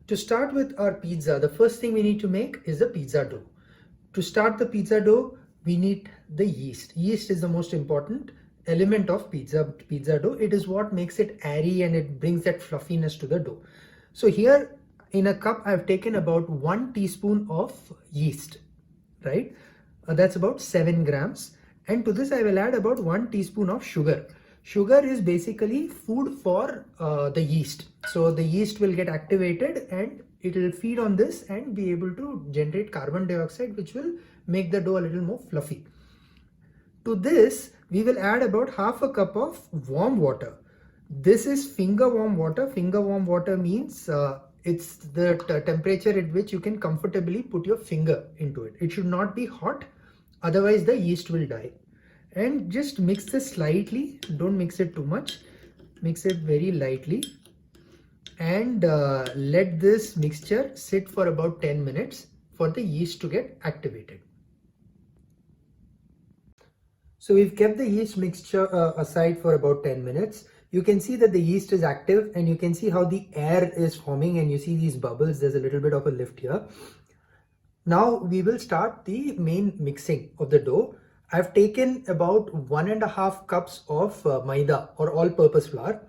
To start with our pizza, the first thing we need to make is the pizza dough. To start the pizza dough, we need the yeast. Yeast is the most important element of pizza dough. It is what makes it airy and it brings that fluffiness to the dough. So here in a cup, I've taken about 1 teaspoon of yeast, right? That's about 7 grams. And to this, I will add about 1 teaspoon of sugar. Sugar is basically food for the yeast. So the yeast will get activated and it will feed on this and be able to generate carbon dioxide, which will make the dough a little more fluffy. To this, we will add about half a cup of warm water. This is finger warm water. Finger warm water means it's the temperature at which you can comfortably put your finger into it. It should not be hot, otherwise the yeast will die. And just mix this slightly, don't mix it too much, mix it very lightly, and let this mixture sit for about 10 minutes for the yeast to get activated. So we've kept the yeast mixture aside for about 10 minutes. You can see that the yeast is active and you can see how the air is forming and you see these bubbles. There's a little bit of a lift here. Now we will start the main mixing of the dough. I've taken about 1.5 cups of maida or all-purpose flour.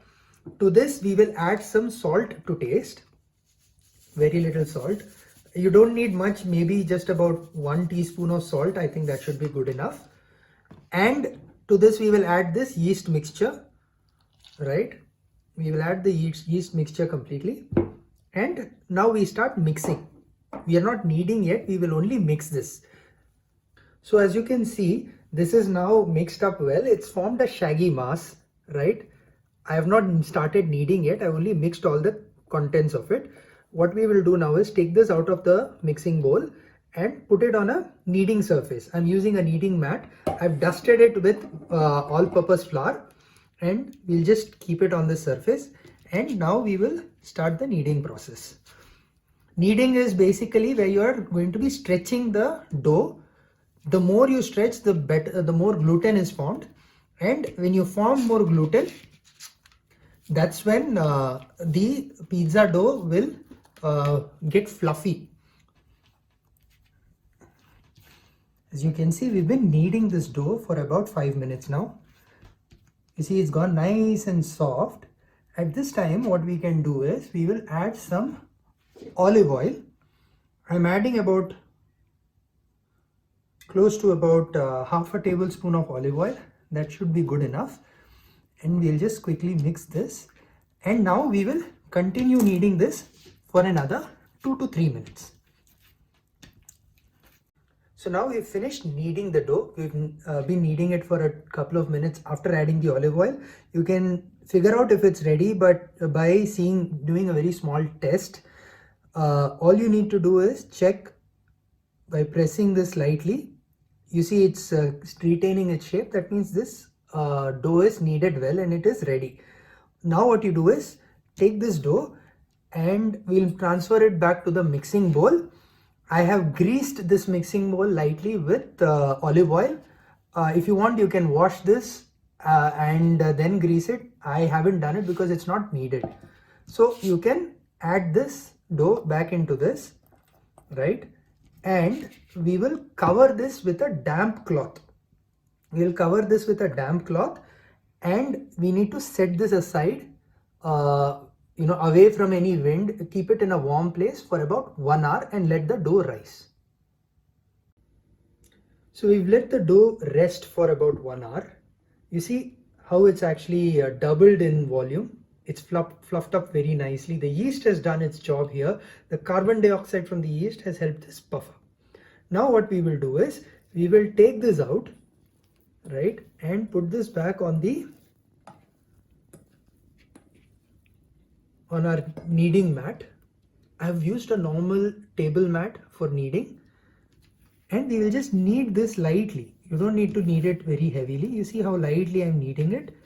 To this we will add some salt to taste, very little salt. You don't need much, maybe just about 1 teaspoon of salt. I think that should be good enough. And to this we will add this yeast mixture, right? We will add the yeast mixture completely. And now we start mixing. We are not kneading yet, we will only mix this. So as you can see, this is now mixed up well. It's formed a shaggy mass, right? I have not started kneading yet. I only mixed all the contents of it. What we will do now is take this out of the mixing bowl and put it on a kneading surface. I'm using a kneading mat. I've dusted it with all-purpose flour and we'll just keep it on the surface. And now we will start the kneading process. Kneading is basically where you are going to be stretching the dough. The more you stretch, the better, the more gluten is formed. And when you form more gluten, that's when the pizza dough will get fluffy. As you can see, we've been kneading this dough for about 5 minutes now. You see, it's gone nice and soft. At this time, what we can do is we will add some olive oil. I'm adding about close to about half a tablespoon of olive oil. That should be good enough. And we'll just quickly mix this. And now we will continue kneading this for another 2 to 3 minutes. So now we've finished kneading the dough. We've been kneading it for a couple of minutes after adding the olive oil. You can figure out if it's ready, but by doing a very small test. All you need to do is check by pressing this lightly. You see it's retaining its shape. That means this dough is kneaded well and it is ready. Now what you do is take this dough and we'll transfer it back to the mixing bowl. I have greased this mixing bowl lightly with olive oil. If you want, you can wash this and then grease it. I haven't done it because it's not needed. So you can add this dough back into this, right? And we will cover this with a damp cloth. We'll cover this with a damp cloth and we need to set this aside, away from any wind. Keep it in a warm place for about 1 hour and let the dough rise. So we've let the dough rest for about 1 hour. You see how it's actually doubled in volume. It's fluffed up very nicely. The yeast has done its job here. The carbon dioxide from the yeast has helped this puff up. Now what we will do is we will take this out, right, and put this back on our kneading mat. I've used a normal table mat for kneading and we will just knead this lightly. You don't need to knead it very heavily. You see how lightly I'm kneading it.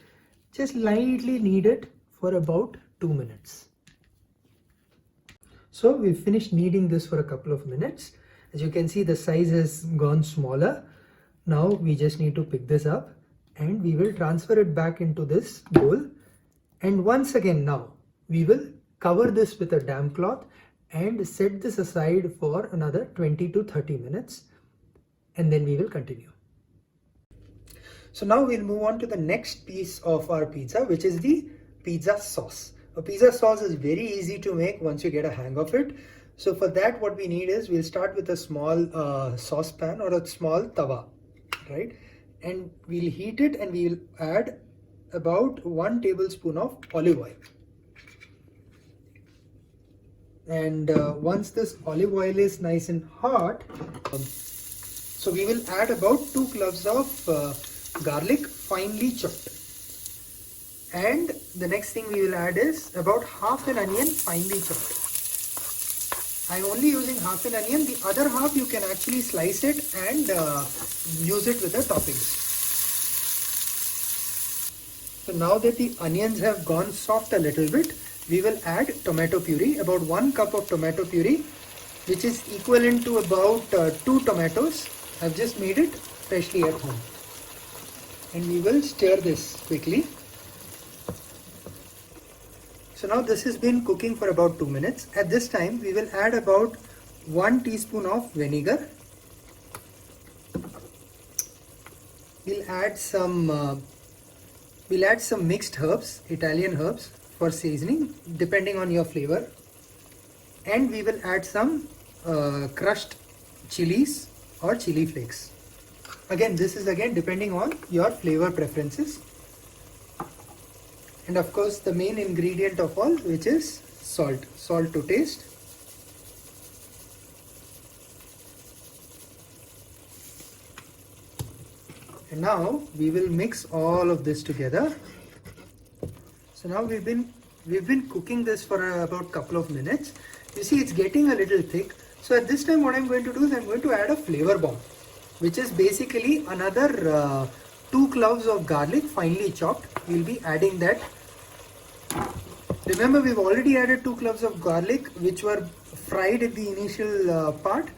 Just lightly knead it for about 2 minutes. So we've finished kneading this for a couple of minutes. As you can see, the size has gone smaller. Now we just need to pick this up and we will transfer it back into this bowl. And once again now, we will cover this with a damp cloth and set this aside for another 20 to 30 minutes, and then we will continue. So now we'll move on to the next piece of our pizza, which is the pizza sauce. A pizza sauce is very easy to make once you get a hang of it. So for that, what we need is, we'll start with a small saucepan or a small tawa, right? And we'll heat it, and we'll add about 1 tablespoon of olive oil. And once this olive oil is nice and hot, so we will add about 2 cloves of garlic finely chopped. And the next thing we will add is about half an onion finely chopped. I'm only using half an onion. The other half you can actually slice it and use it with the toppings. So now that the onions have gone soft a little bit, we will add tomato puree, about 1 cup of tomato puree, which is equivalent to about 2 tomatoes. I've just made it freshly at home. And we will stir this quickly. So now this has been cooking for about 2 minutes. At this time, we will add about 1 teaspoon of vinegar. We'll add some mixed herbs, Italian herbs, for seasoning, depending on your flavor. And we will add some crushed chilies or chili flakes. Again, this is depending on your flavor preferences. And of course, the main ingredient of all, which is salt to taste. And now we will mix all of this together. So now we've been cooking this for about a couple of minutes. You see, it's getting a little thick. So at this time, what I'm going to do is, I'm going to add a flavor bomb, which is basically another 2 cloves of garlic finely chopped. We'll be adding that. Remember, we've already added 2 cloves of garlic, which were fried at the initial part.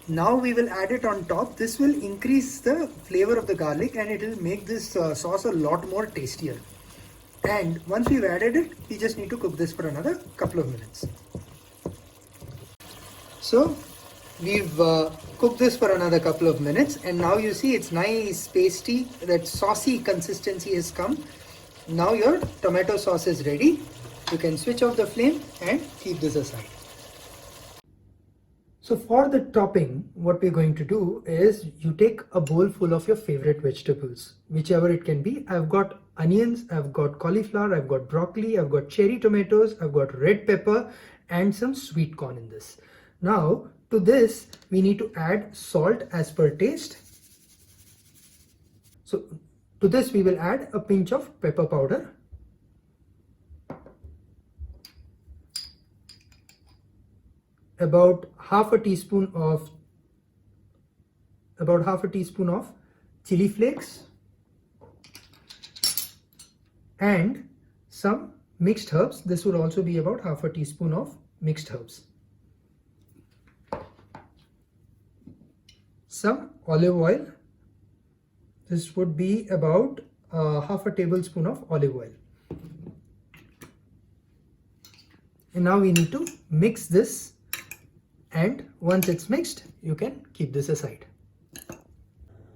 Now we will add it on top. This will increase the flavor of the garlic, and it will make this sauce a lot more tastier. And once we've added it, we just need to cook this for another couple of minutes. So we've cooked this for another couple of minutes, and now you see it's nice pasty, that saucy consistency has come. Now your tomato sauce is ready. You can switch off the flame and keep this aside. So for the topping, what we're going to do is, you take a bowl full of your favorite vegetables, whichever it can be. I've got onions, I've got cauliflower, I've got broccoli, I've got cherry tomatoes, I've got red pepper, and some sweet corn in this. Now to this, we need to add salt as per taste. So to this, we will add a pinch of pepper powder. About half a teaspoon of chili flakes, and some mixed herbs. This would also be about half a teaspoon of mixed herbs. Some olive oil. This would be about half a tablespoon of olive oil. And now we need to mix this. And once it's mixed, you can keep this aside.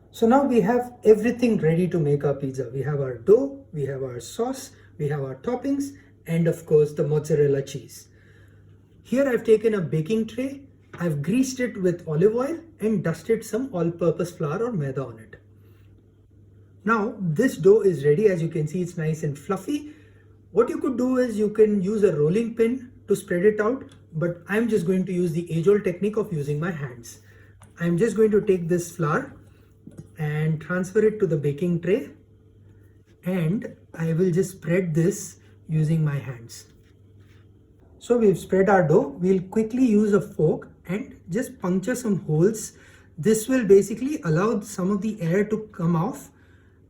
So now we have everything ready to make our pizza. We have our dough, we have our sauce, we have our toppings, and of course the mozzarella cheese. Here I've taken a baking tray, I've greased it with olive oil and dusted some all-purpose flour or maida on it. Now this dough is ready. As you can see, it's nice and fluffy. What you could do is, you can use a rolling pin to spread it out, but I'm just going to use the age-old technique of using my hands. I'm just going to take this flour and transfer it to the baking tray, and I will just spread this using my hands. So we've spread our dough. We'll quickly use a fork and just puncture some holes. This will basically allow some of the air to come off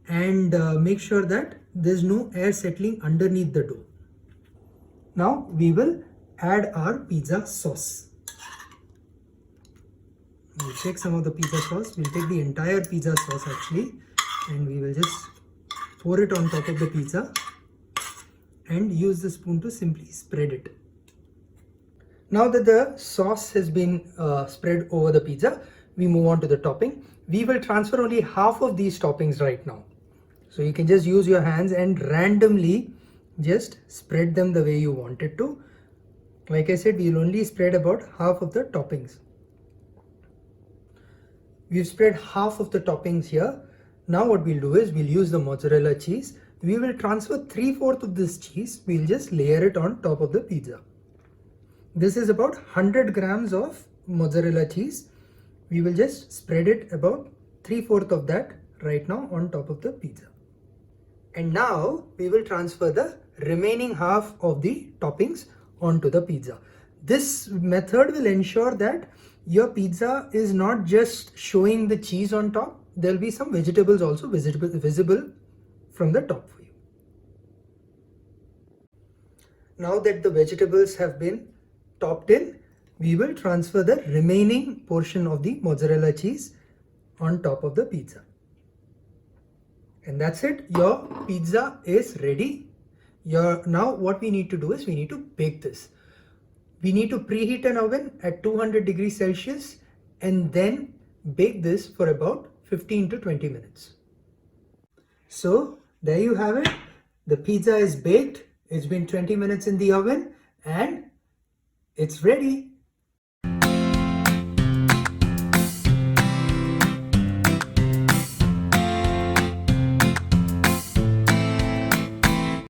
and make sure that there's no air settling underneath the dough. Now we will add our pizza sauce. We'll take some of the pizza sauce. We'll take the entire pizza sauce actually, and we will just pour it on top of the pizza and use the spoon to simply spread it. Now that the sauce has been spread over the pizza, we move on to the topping. We will transfer only half of these toppings right now. So you can just use your hands and randomly just spread them the way you want it to. Like I said, we'll only spread about half of the toppings. We've spread half of the toppings here. Now what we'll do is we'll use the mozzarella cheese. We will transfer 3/4 of this cheese. We'll just layer it on top of the pizza. This is about 100 grams of mozzarella cheese. We will just spread it about 3/4 of that right now on top of the pizza. And now we will transfer the remaining half of the toppings onto the pizza. This method will ensure that your pizza is not just showing the cheese on top. There will be some vegetables also visible from the top for you. Now that the vegetables have been topped in, we will transfer the remaining portion of the mozzarella cheese on top of the pizza. And that's it, your pizza is ready. Now what we need to do is we need to bake this. We need to preheat an oven at 200 degrees Celsius and then bake this for about 15 to 20 minutes. So there you have it. The pizza is baked. It's been 20 minutes in the oven and it's ready.